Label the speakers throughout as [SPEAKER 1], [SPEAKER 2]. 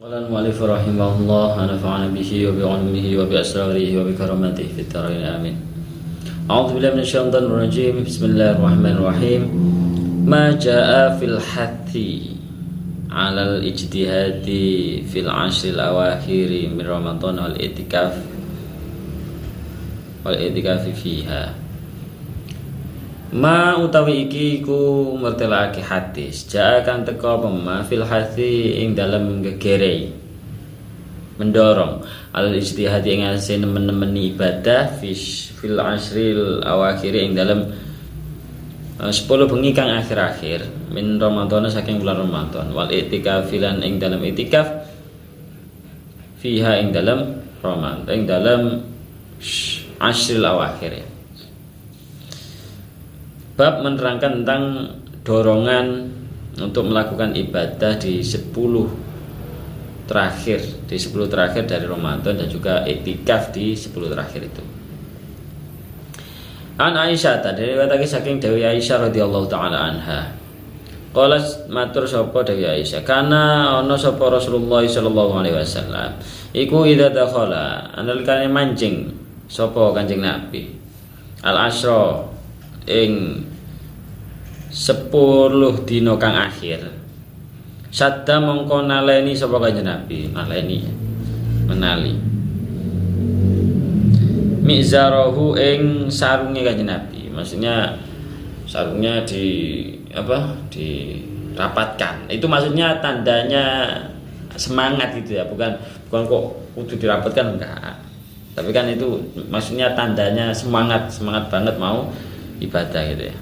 [SPEAKER 1] Qala al-mu'allif rahimahullah wa nafa'ana bihi wa bi'ulumihi wa bi asrarihi wa bi karamatihi fid dharain amin. A'udzu billahi minasyaitonir rajim. Bismillahirrahmanirrahim. Ma jaa'a fil hathi 'alal ijtihadi fil 'ashril awakhir min Ramadan wal i'tikaf fiha. Ma utawi iki iku mertelake hadis jaa kang teka pema fil hati ing dalem gegerei mendorong al ijtihad ing asih nemen-nemeni ibadah fil asril awakhir ing dalem 10 bengi kang akhir-akhir min Ramadan saking bulan Ramadan wal i'tikaf filan ing dalem i'tikaf fiha ing dalem Ramadan ing dalem asril awakhir. Bab menerangkan tentang dorongan untuk melakukan ibadah di 10 terakhir dari Ramadan dan juga iktikaf di 10 terakhir itu. An Aisyah dari riwayat saking Dewi Aisyah radhiyallahu taala anha. Qala matur sapa Dewi Aisyah, kana ana sapa Rasulullah sallallahu alaihi wasallam iku idza dakhala analikane mancing sapa Kanjeng Nabi al-asyra ing 10 dina kang akhir sadda mongko naleni sapa Kanjeng Nabi menali mizarahu ing sarunge Kanjeng Nabi, maksudnya sarungnya dirapatkan. Itu maksudnya tandanya semangat gitu ya, bukan kok kudu dirapatkan, enggak, tapi kan itu maksudnya tandanya semangat banget mau ibadah gitu ya.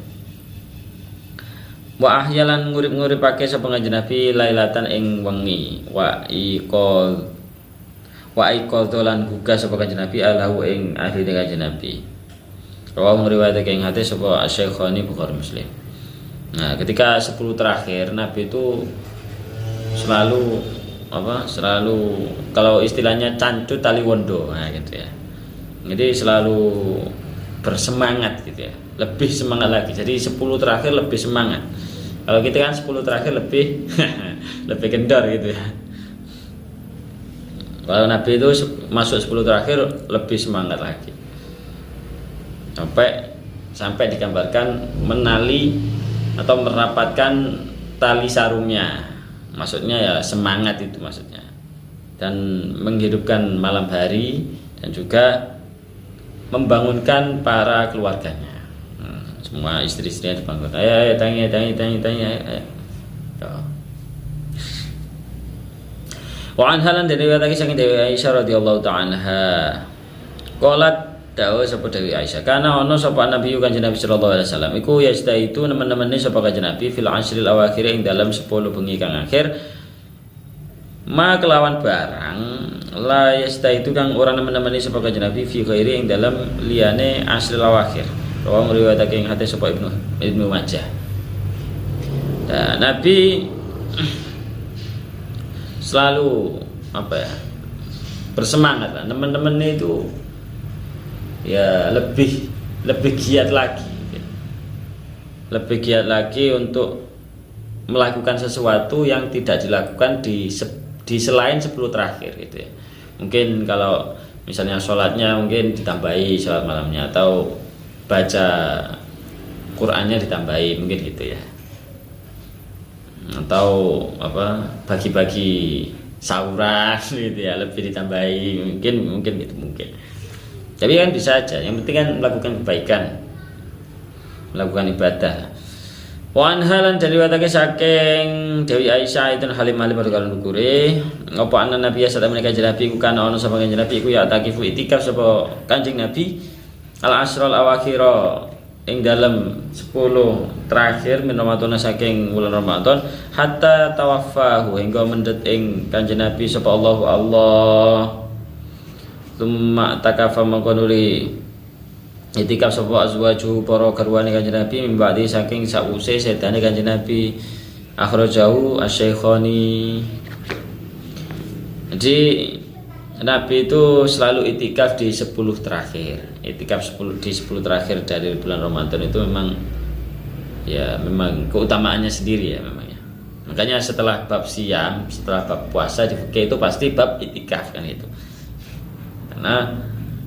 [SPEAKER 1] Wa ahyalan ngurip-nguripake sapa Kanjeng Nabi lailatan ing wengi wa iqol dolan gugah sapa Kanjeng Nabi alahu ing ahli Kanjeng Nabi. Rawahu riwayat ing hadis sapa Asy-Syaikhaini Bukhari Muslim. Nah, ketika 10 terakhir Nabi itu selalu kalau istilahnya cancut tali wondo, nah gitu ya. Jadi selalu bersemangat gitu ya, lebih semangat lagi. Jadi 10 terakhir lebih semangat. Kalau kita kan 10 terakhir lebih lebih kendor gitu ya. Kalau Nabi itu masuk 10 terakhir lebih semangat lagi. Sampai digambarkan menali atau merapatkan tali sarungnya. Maksudnya ya semangat itu maksudnya. Dan menghidupkan malam hari dan juga membangunkan para keluarganya. Semua istri-istrinya dibangun. Ayo tangi. Wa anhalan dari riwayat saking Dewi Aisyah radhiyallahu ta'ala anha. Qalat dawuh sapa Dewi Aisyah, kana ono sapa Nabi Kanjeng Nabi sallallahu alaihi wasallam iku yasta itu nemen-nemene sapa Kanjeng Nabi fil ashril awakhir ing dalam 10 bengi kang akhir ma kelawan barang la yasta itu kang ora nemen-nemene sapa Kanjeng Nabi fi ghairi ing dalam liyane ashril awakhir. Rawahu riwayatake ing hadis sapa Ibnu Majah. Nah, Nabi selalu bersemangat lah. Teman-teman itu ya lebih giat lagi. Lebih giat lagi untuk melakukan sesuatu yang tidak dilakukan di selain 10 terakhir gitu ya. Mungkin kalau misalnya sholatnya mungkin ditambahi sholat malamnya atau baca Qur'annya ditambahi mungkin gitu ya. Atau bagi-bagi sauran gitu ya, lebih ditambahi mungkin gitu mungkin. Tapi kan bisa aja, yang penting kan melakukan kebaikan, melakukan ibadah. Wa anhalan dari watake saking Dewi Aisyah itu halim pada kalon dukure apa ana Nabi sallallahu alaihi wasallam Nabi ku kana ono sapa Kanjeng Nabi ku ya takifu itikaf sapa Kanjeng Nabi al asral awakhira ing dalam 10 terakhir min Ramadan saking bulan Ramadan hatta tawaffahu hingga mendet ing Kanjeng Nabi sapa Allah tsumma takafa mangkonuli itikaf sapa azwaju para garwane Kanjeng Nabi mimbadi saking sause sedane Kanjeng Nabi akhrajahu Asy-Syaikhaini. Jadi Nabi itu selalu itikaf di 10 terakhir. Itikaf di 10 terakhir dari bulan Ramadan itu memang keutamaannya sendiri ya memang ya. Makanya setelah bab siam, setelah bab puasa di fikih itu pasti bab itikaf kan itu. Karena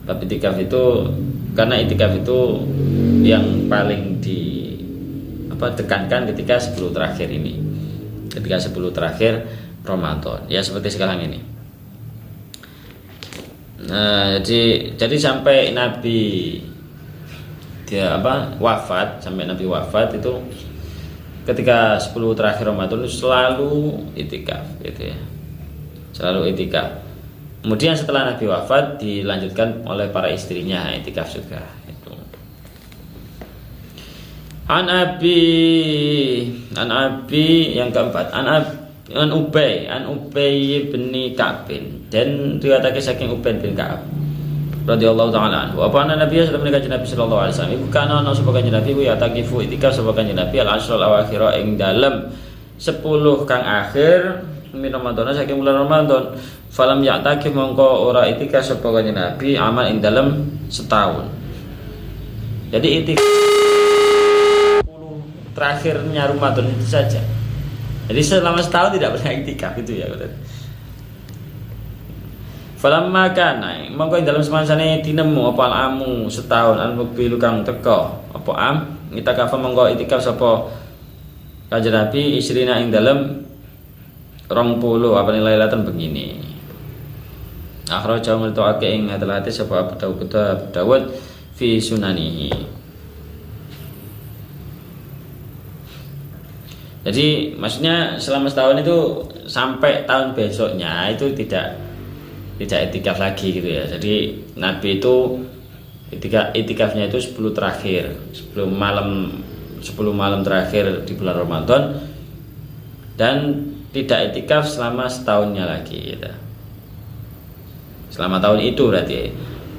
[SPEAKER 1] bab itikaf itu, karena itikaf itu yang paling tekankan ketika 10 terakhir ini. Ketika 10 terakhir Ramadan. Ya seperti sekarang ini. Nah, jadi sampai Nabi wafat, sampai Nabi wafat itu ketika 10 terakhir Ramadan itu selalu itikaf gitu ya. Selalu itikaf. Kemudian setelah Nabi wafat dilanjutkan oleh para istrinya itikaf juga itu. An Abi yang keempat, an Ubay bin Ka'ab, dan riwayatake saking Ubay bin Ka'ab radhiyallahu taala anhu. Apa ana Nabi sallallahu alaihi wasallam Nabi sallallahu alaihi wasallam iku kana ana sapa kanjeng Nabi ya taqifu itikaf sapa kanjeng Nabi al-ashrul awakhir ing dalem 10 kang akhir min Ramadan saking bulan Ramadan. Falam ya'takif mongko ora itikaf sapa kanjeng Nabi amal ing dalem setahun. Jadi itikaf terakhirnya Ramadan itu saja. Jadi selama setahun tidak pernah itikaf itu ya. Falamma kana mongko ing dalem semansane tinemu apa amu setahun al-muqbilu kang teka apa am itikaf mongko itikaf sapa kanjeng Nabi isrina ing dalem 20 apa lailatan begini. Akhraja mutawake ing hadalate sapa Abu Dawud fi sunanihi. Jadi maksudnya selama setahun itu sampai tahun besoknya itu tidak itikaf lagi gitu ya. Jadi Nabi itu itikafnya itu 10 terakhir, 10 malam terakhir di bulan Ramadan, dan tidak itikaf selama setahunnya lagi gitu. Selama tahun itu berarti.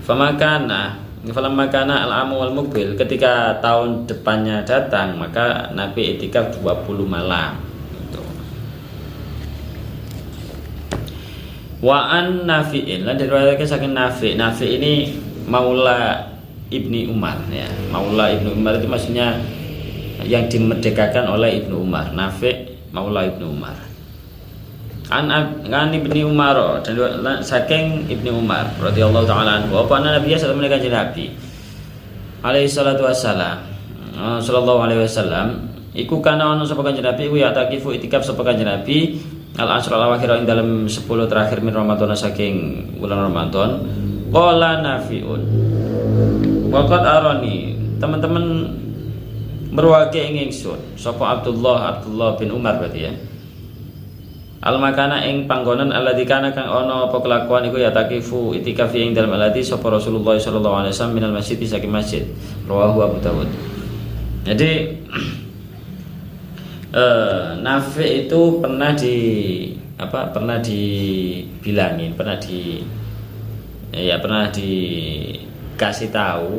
[SPEAKER 1] Falamma kana al-amu wal muqbil, ketika tahun depannya datang maka Nabi itikaf 20 malam gitu. Wa an Nafi'in, lan diriwayatkan saking Nafi ini maula Ibni Umar ya. Maula Ibnu Umar itu maksudnya yang dimerdekakan oleh Ibnu Umar. Nafi maula Ibnu Umar. An Ibni Umar, dan saking Ibni Umar radhiyallahu taala anhu apa Nabi sallallahu alaihi wasallam alaihi salatu wassalam sallallahu alaihi wasallam iku kana ono sapa kanjeng Nabi iku ya taqifu itikaf sapa kanjeng Nabi al-ashr al-awakhir ing dalam 10 terakhir min Ramadan saking bulan Ramadan. Qala Nafi'un waqad arani, teman-teman merwake ing ingsun sapa Abdullah bin Umar berarti ya. Al-makana ing panggonan alladzi kana kang ana apa kelakuan iku ya taqifu itikaf ing dalem alladzi sapa Rasulullah sallallahu alaihi wasallam minal masjid saking masjid. Rawahu Abu Dawud. Jadi Nafi itu pernah dikasih tahu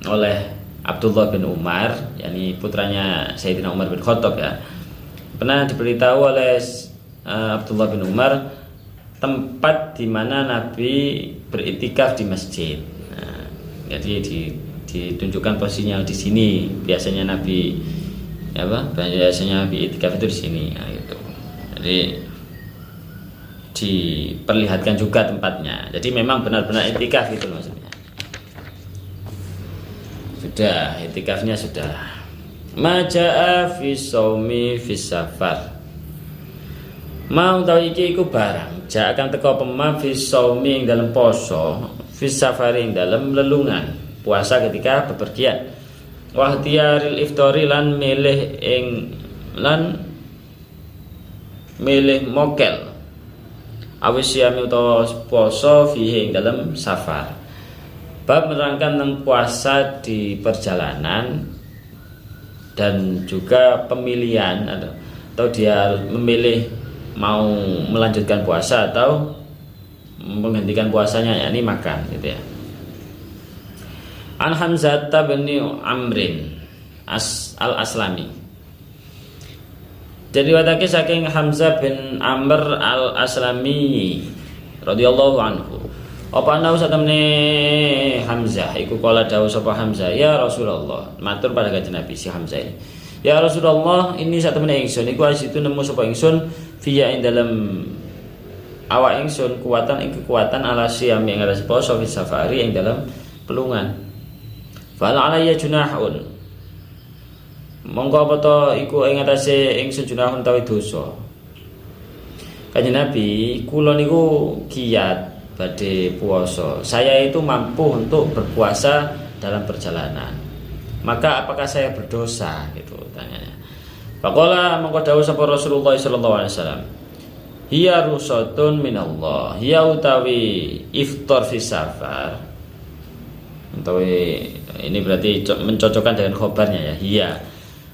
[SPEAKER 1] oleh Abdullah bin Umar, yakni putranya Sayyidina Umar bin Khattab ya. Pernah diberitahu oleh Abdullah bin Umar tempat di mana Nabi beritikaf di masjid. Nah, jadi ditunjukkan posisinya di sini. Biasanya Nabi itikaf itu di sini. Nah, gitu. Jadi diperlihatkan juga tempatnya. Jadi memang benar-benar itikaf itu maksudnya. Sudah itikafnya sudah. Maja'a fi shaumi fi safar. Mau tau iki iku barang ja akan teko pema fi shaumi ing dalam poso, fi safari ing dalam lelungan, puasa ketika bepergian. Wa ikhtiaril iftari lan milih mokel. Awis yami utawa poso fihi ing dalam safar. Bab menerangkan tentang puasa di perjalanan dan juga pemilihan atau dia memilih mau melanjutkan puasa atau menghentikan puasanya, yakni makan gitu ya. An Hamzah bin Amrin al-Aslami. Jadi watake saking Hamzah bin Amr al-Aslami radhiyallahu anhu. Apa ana satemene Hamzah iku kala dawuh sapa Hamzah, ya Rasulullah, matur pada kanjeng Nabi si Hamzah ini. Ya Rasulullah, ini sak temene ingsun iku asitu nemu sapa ingsun fiya ing dalam awak ingsun kuwatan ing kekuatan ala siyam ing atas poso fi safari ing dalam pelungan. Fal alayya junahun. Monggo apa to iku ing atase ingsun junahun tawi dosa. Kanjeng Nabi, kula niku giat badhe puasa. Saya itu mampu untuk berpuasa dalam perjalanan. Maka apakah saya berdosa? Gitu tanyanya. Faqala mongko dawuh sapa Rasulullah sallallahu alaihi wasallam. Hiya rusatun minallah. Hiya utawi iftar fi safar. Utawi ini berarti mencocokkan dengan khobarnya ya. Hiya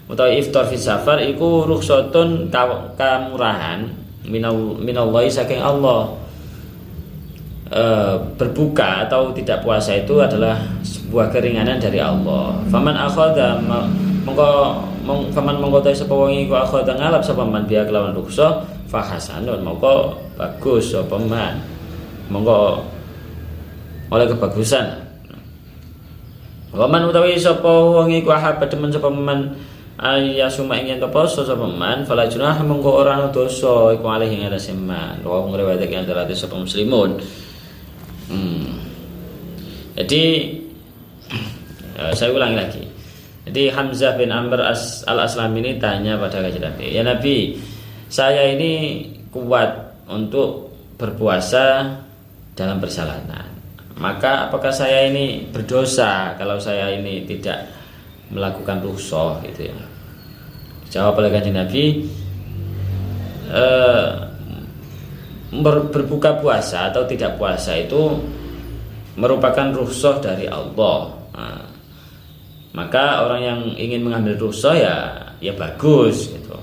[SPEAKER 1] utawi iftar fi safar iku rukhsatun kamurahan minallahi saking Allah. Berbuka atau tidak puasa itu adalah sebuah keringanan dari Allah. Faman akhadha mongko ta sapa wong iku akhadha ngalap sapa man biya kelawan ruksa fa hasanun mongko bagus sapa man. Mongko oleh kebagusan. Waman utawi sapa wong iku ahaba demen sapa man ayasuma ing yen poso sapa man fala junah mongko ora ana dosa iku alih ing atase man. Wong ngriwayatake antara sapa muslimun. Jadi saya ulangi lagi. Jadi Hamzah bin Amr al-Aslami ini tanya pada Kanjeng Nabi, ya Nabi, saya ini kuat untuk berpuasa dalam perjalanan. Maka apakah saya ini berdosa kalau saya ini tidak melakukan rukhsah gitu ya? Jawab oleh Kanjeng Nabi, berbuka puasa atau tidak puasa itu merupakan rukhsah dari Allah. Nah, maka orang yang ingin mengambil rukhsah ya bagus gitu.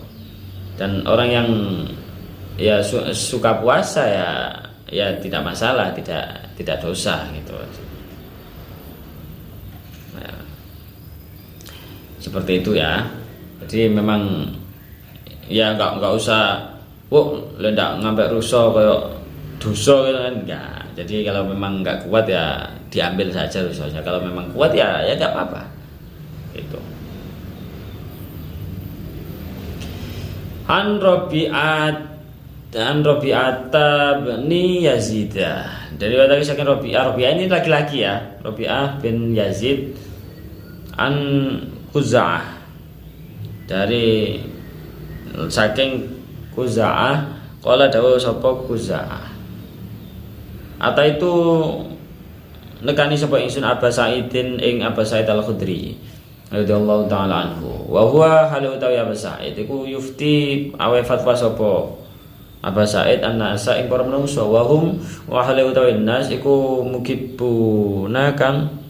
[SPEAKER 1] Dan orang yang ya suka puasa ya tidak masalah, tidak dosa gitu. Nah, seperti itu ya. Jadi memang ya enggak usah lendak ngambil rukhsah kayak dosa gitu kan, enggak. Jadi kalau memang enggak kuat ya diambil saja rukhsahnya. Kalau memang kuat ya enggak apa-apa. Gitu. An Rabi'ata bin Yazid. Dari waktu saking Rabi'ah ini laki-laki ya. Rabi'ah bin Yazid an Khuza'ah. Dari saking Khuza'ah qala dawuh sapa Khuza'ah. Ata itu nekani sapa ingsun Aba Sa'idin ing Aba Sa'id Al-Khudri radhiyallahu taala anhu. Wa huwa halu utawi Aba Sa'id iku yufti awe fatwa sapa Aba Sa'id an-nasa ing para manungsa wa hum wa halu utawi nas iku mukibuna kang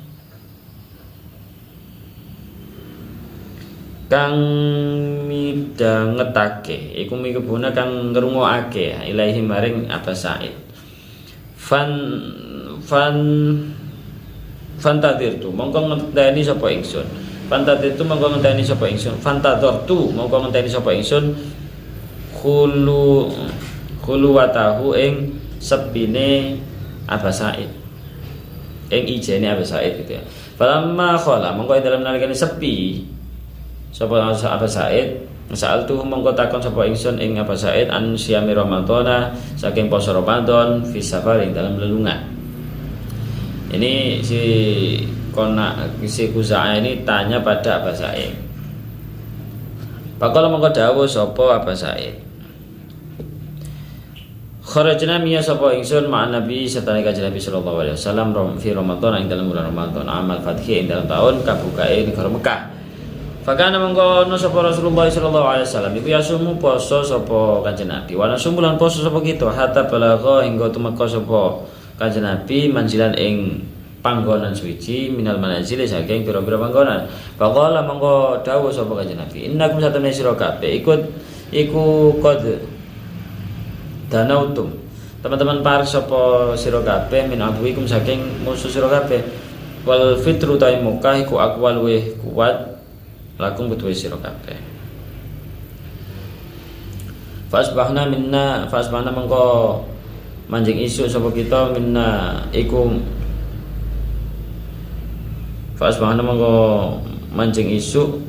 [SPEAKER 1] midhangetake iku mikebuna kang ngrungokake ilahi maring Aba Sa'id. Fantadirtu mongko ngenteni sapa ingsun. Fantadirtu mongko ngenteni sapa ingsun. Fantadortu mongko ngenteni sapa ingsun khuluwatahu ing sepine Aba Sa'id. Ing ijene Aba Sa'id gitu ya. Falamma khala mongko ing dalem nalikane sepi sapa Aba Sa'id Saal tuh mongko takon sapa ingsun ing Aba Sa'id an siyami Ramadhana saking poso Ramadan fi safar ing dalam lelungan. Ini si Khuza'ah ini tanya pada Aba Sa'id. Pakala mongko dawuh sapa Aba Sa'id. Kharajna miya sapa ingsun ma'an Nabi satane Kanjeng Nabi sallallahu alaihi wasallam fi Ramadan ing dalam bulan Ramadan amal fathi ing dalam tahun kabukae negara Mekah. Fakana mongko ono sapa Rasulullah sallallahu alaihi wasallam iku yasumu poso sapa Kanjeng Nabi. Wa nasumulan poso sapa kita hatta balagha hingga tumeka sapa Kanjeng Nabi manjilan ing panggonan suci minal manazil saking pira-pira panggonan. Faqala mongko dawuh sapa Kanjeng Nabi, innakum satamne sira kabeh iku qad danautum. Teman-teman par sapa sira kabeh min aduikum saking musuh sira kabeh. Wal fitru ta Mekah iku aqwal wa kuat lakum betul sira kabeh. Fasbahna mengko manjing isu sapa kita minna iku fasbahna mengko manjing isu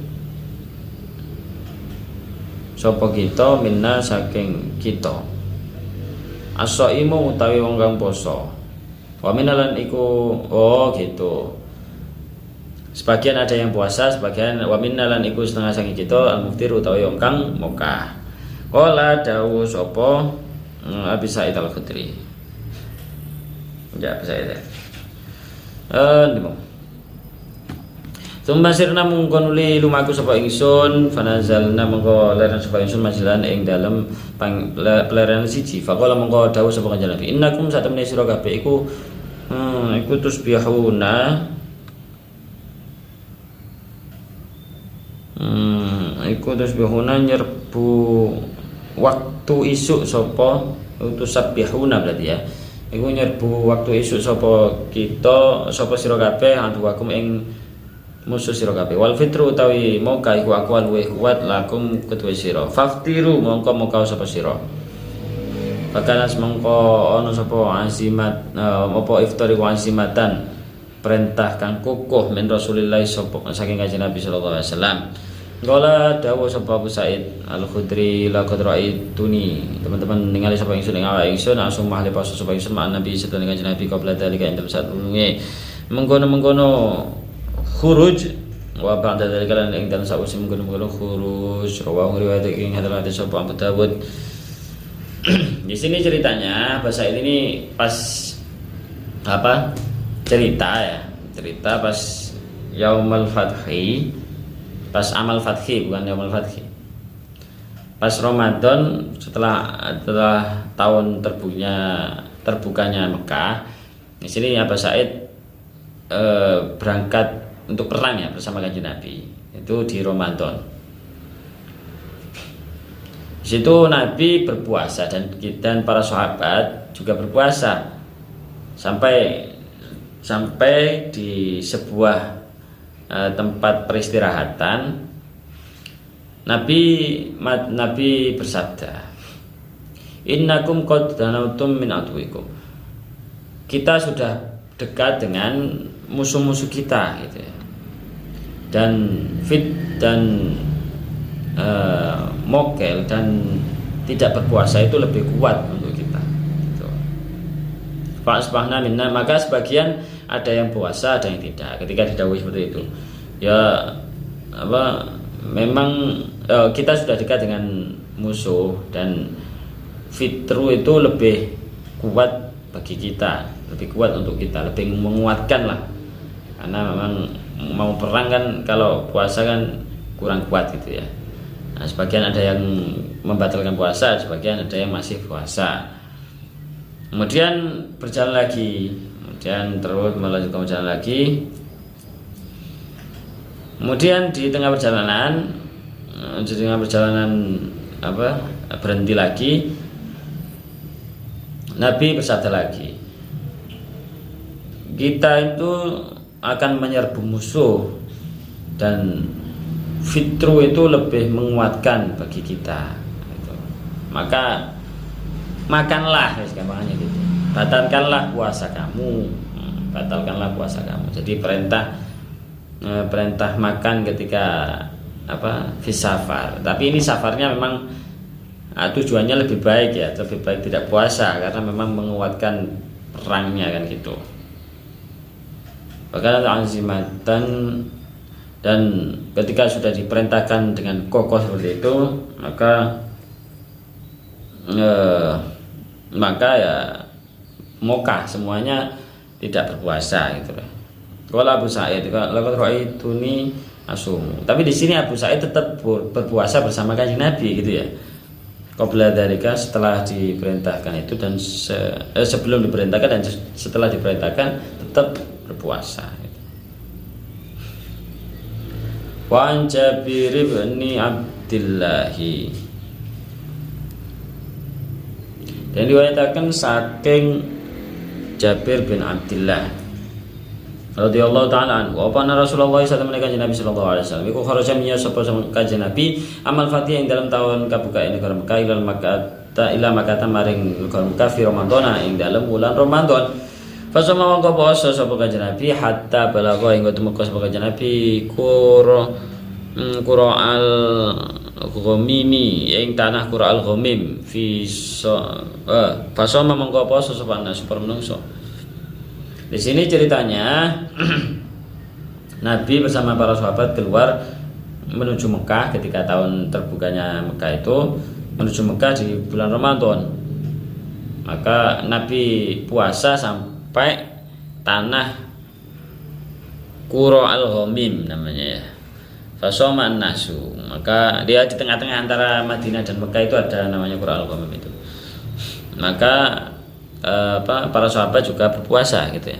[SPEAKER 1] sapa kita minna saking kita. As-shaimu utawi wong kang poso. Wa minalan iku gitu. Sebagian ada yang puasa, sebagian wa minalan iku setengah saking kita al-muftir utawi wong kang mokah. Qala dawu sapa Abi Sa'id Al-Khudri. Ya, Abi Sa'id. Ndemo. Summa sirna mungkon uli lumaku sapa ingsun fanazalna mongko leren sapa ingsun majalan ing dalem pelerenan siji faqala mongko dawuh sapa kanjeng Nabi innakum satamne sira kabeh iku tusbihuna nyerbu waktu isuk sapa tusabbihuna berarti ya iku nyerbu waktu isuk sapa kita sapa sira kabeh anduwakum ing musuh sira kabeh wal fitru utawi moka iku aqwal wa kuat lakum kedue sira faftiru mongko moka sapa sira bakalan mongko ana sapa azimat apa iftari wa azimatan perintah kang kukuh min Rasulillah sapa saking kanjeng Nabi sallallahu alaihi wasallam qala dawuh sapa Abu Sa'id Al-Khudri laqad ra'aituni teman-teman ningali sapa ingsun ing awak ingsun asum mahli pas sapa ingsun ma'an Nabi sedene kanjeng Nabi qabla dalika ing saat ulunge mengkono khuruj wa ba'da dzalika lan ing dalem sawise mengkono khuruj rawahu riwayat ing hadal hadis sapa Abu Dawud. Di sini ceritanya bahasa ini pas cerita pas Yaumul Fathi, pas amal fathi bukan Yaumul Fathi. Pas Ramadan setelah tahun terbukanya Mekah. Di sini Abu Sa'id berangkat untuk perang ya bersama kanjeng Nabi itu di Ramadan. Di situ Nabi berpuasa dan para sahabat juga berpuasa sampai di sebuah tempat peristirahatan Nabi bersabda innakum qad danautum min aduwikum kita sudah dekat dengan musuh-musuh kita gitu ya. Dan mokel dan tidak berpuasa itu lebih kuat untuk kita gitu. Fa'asbahna minna maka sebagian ada yang puasa ada yang tidak ketika didhawuhi seperti itu ya memang kita sudah dekat dengan musuh dan fitru itu lebih kuat bagi kita lebih kuat untuk kita lebih menguatkan lah karena memang mau perang kan kalau puasa kan kurang kuat gitu ya. Nah, sebagian ada yang membatalkan puasa, sebagian ada yang masih puasa. Kemudian berjalan lagi, kemudian terus melanjutkan berjalan lagi. Kemudian di tengah perjalanan berhenti lagi. Nabi bersabda lagi, kita itu akan menyerbu musuh dan fitru itu lebih menguatkan bagi kita gitu. Maka makanlah gampangannya gitu, batalkanlah puasa kamu jadi perintah makan ketika fisafar tapi ini safarnya memang tujuannya lebih baik tidak puasa karena memang menguatkan perangnya kan gitu. Bahkan azimatan dan ketika sudah diperintahkan dengan kokoh seperti itu maka ya mokah semuanya tidak berpuasa gitu loh. Kalau Abu Sa'id laqad ra'aituni asum. Tapi di sini Abu Sa'id tetap berpuasa bersama kanjeng Nabi gitu ya. Qabla dzalika setelah diperintahkan itu dan sebelum diperintahkan dan setelah diperintahkan tetap berpuasa. Wa an Jabir bin Abdullah dan diwayatakan saking Jabir bin Abdullah radhiyallahu ta'ala anhu wa anna Rasulullah sallallahu alaihi Nabi sallallahu alaihi wasallam iku kharaja miya sapa kanjeng Nabi amal fatih ing dalam tahun kabuka ini negara Mekah ila Makkah maring negara Mekah fi Ramadan ing dalam bulan Ramadan. Fasama mongko poso sapa kanjeng Nabi hatta balagha hingga tumeka sapa kanjeng Nabi qura'al ghamimi ing tanah Qura'al ghamim fi fasoma mongko poso sapa nas super menungso. Di sini ceritanya Nabi bersama para sahabat keluar menuju Mekah ketika tahun terbukanya Mekah itu, menuju Mekah di bulan Ramadan. Maka Nabi puasa sampai tanah Qura'al ghamim namanya ya. Fasoma nasu, maka dia di tengah-tengah antara Madinah dan Mekah itu ada namanya Qura'al ghamim itu. Maka para sahabat juga berpuasa gitu ya.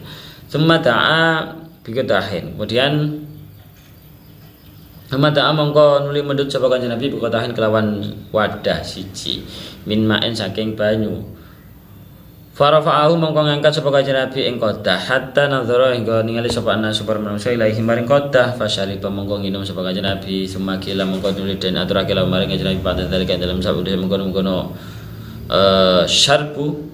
[SPEAKER 1] Summa da'a biqadahin. Kemudian summa da'a mongko nuli mendut sapa Kanjeng Nabi biqadahin kelawan wadah siji min ma'in saking banyu. Farafa'ahu mongko ngangkat sapa Kanjeng Nabi ing qadah hatta nazara hingga ningali sapa ana super manungsa ilahi maring qadah fasyariba mongko nginum sapa Kanjeng Nabi sumakila mongko nuli den aturake la maring Kanjeng Nabi pada dalika dalam sabda mengkono syarbu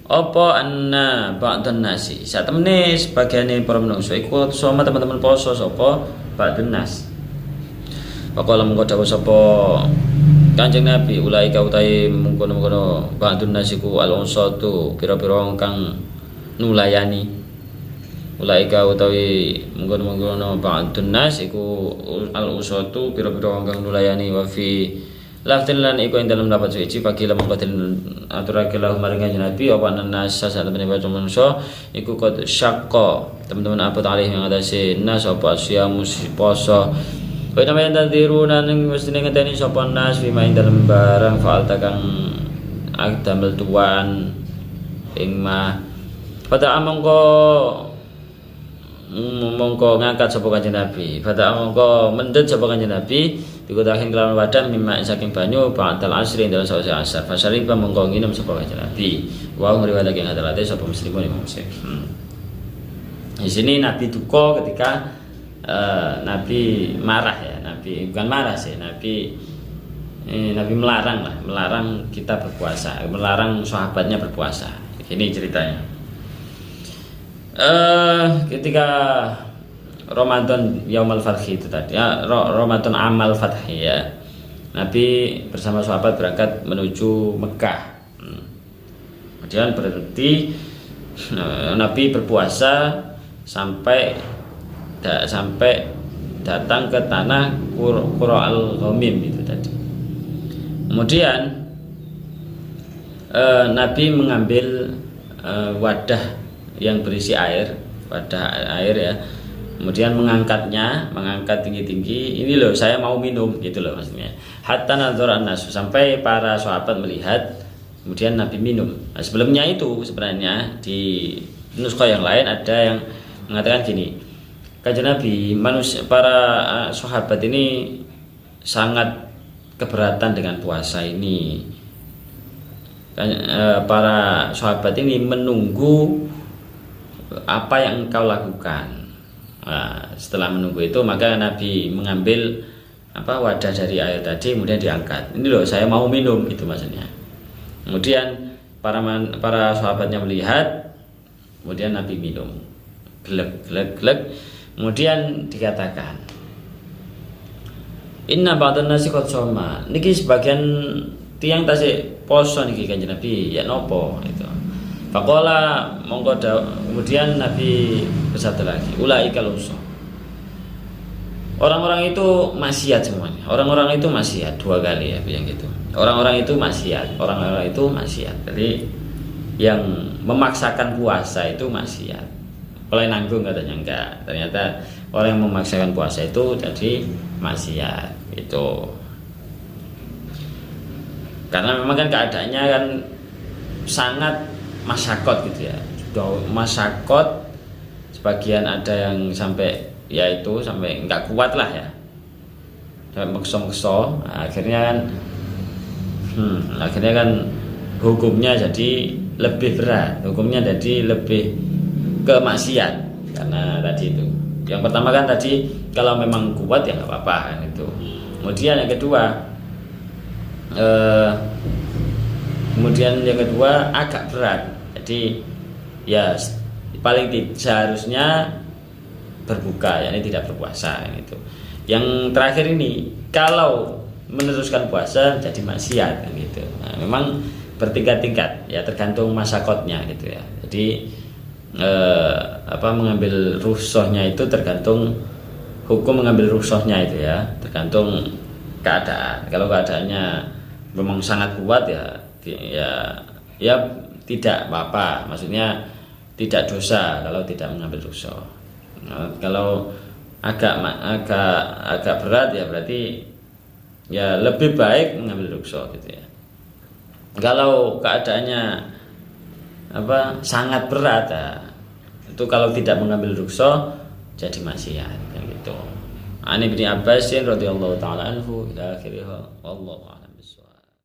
[SPEAKER 1] apa anna ba'dun nasi saat temene sebagiane para manungsa iku sama teman-teman poso sapa ba'dun nas. Faqala mongko dawuh sapa Kanjeng Nabi ulaika utai mengkono-mengkono ba'dun nasiku al-unsatu pira-pira kang nulayani. Ulaika utawi mengkono-mengkono ba'dun nas iku al-unsatu pira-pira kang nulayani wa fi laftin lan iku ing dalem lapat suci pagi lam qatil aturake lahu maring Kanjeng Nabi apa nas sasal meneh baca manungsa iku qad syaqqa teman-teman apa talih yang atase nas apa siamu poso. Wa nama yang tadiruna ning mestine ngenteni sapa nas fi main dalem barang faal takang agdamel tuan ing ma pada mongko ngangkat sapa Kanjeng Nabi. Pada mongko mendhet sapa Kanjeng Nabi dikotaken kelawan wadah mimma saking banyu ba'dal asri dalam sawise asar. Fasari mongko nginum sapa Kanjeng Nabi. Wa ngriwayatake ngatalate sapa muslimun muslim. Di sini Nabi duka ketika Nabi marah ya. Nabi bukan marah sih, Nabi melarang kita berpuasa, melarang sahabatnya berpuasa. Ini ceritanya. Ketika Ramadan Yaumul Fathi itu tadi ya, Ramadan Amal Fathi ya, Nabi bersama sahabat berangkat menuju Mekah. Kemudian berhenti Nabi berpuasa sampai datang ke tanah Qura'al ghamim itu tadi. Kemudian Nabi mengambil wadah yang berisi air, wadah air ya. Kemudian mengangkat tinggi-tinggi. Ini loh, saya mau minum gitu loh maksudnya. Hatta nadzara an-nas, sampai para sahabat melihat, kemudian Nabi minum. Nah, sebelumnya itu sebenarnya di nuskah yang lain ada yang mengatakan gini. Kanjeng Nabi, para sahabat ini sangat keberatan dengan puasa ini. Para sahabat ini menunggu apa yang engkau lakukan. Nah, setelah menunggu itu maka Nabi mengambil wadah dari air tadi kemudian diangkat. Ini loh, saya mau minum itu maksudnya. Kemudian para sahabatnya melihat, kemudian Nabi minum. Glek. Kemudian dikatakan, inna ba'dhan nasi qad shoma. Niki sebagian tiang tasik poso niki Kanjeng Nabi, ya nopo itu. Faqala mongko kemudian Nabi bersabda lagi, ulaika lusa. Orang-orang itu maksiat semuanya. Orang-orang itu maksiat dua kali ya yang gitu. Orang-orang itu maksiat. Jadi yang memaksakan puasa itu maksiat. Oleh nanggung katanya enggak. Ternyata orang yang memaksakan puasa itu jadi maksiat itu. Karena memang kan keadaannya kan sangat masyakot gitu ya. Sudah masyakot, sebagian ada yang sampai sampai enggak kuat lah ya. Sampai maksa-maksa. Akhirnya kan hukumnya jadi lebih berat. Hukumnya jadi lebih ke maksiat karena tadi itu. Yang pertama kan tadi kalau memang kuat ya nggak apa-apa kan itu. Kemudian yang kedua agak berat. Jadi ya paling seharusnya berbuka, yakni tidak berpuasa gitu. Yang terakhir ini kalau meneruskan puasa jadi maksiat kan gitu. Nah, memang bertingkat-tingkat ya, tergantung masakotnya gitu ya. Jadi mengambil rukhsahnya itu tergantung hukum mengambil rukhsahnya itu ya, tergantung keadaan. Kalau keadaannya memang sangat kuat ya tidak apa-apa, maksudnya tidak dosa kalau tidak mengambil rukhsah. Nah, kalau agak berat ya berarti ya lebih baik mengambil rukhsah gitu ya. Kalau keadaannya sangat berat ya, itu kalau tidak mengambil rukhsah jadi maksiat kan gitu. Ani bin Abbas radhiyallahu taala anhu ila akhirih wallahu a'lam.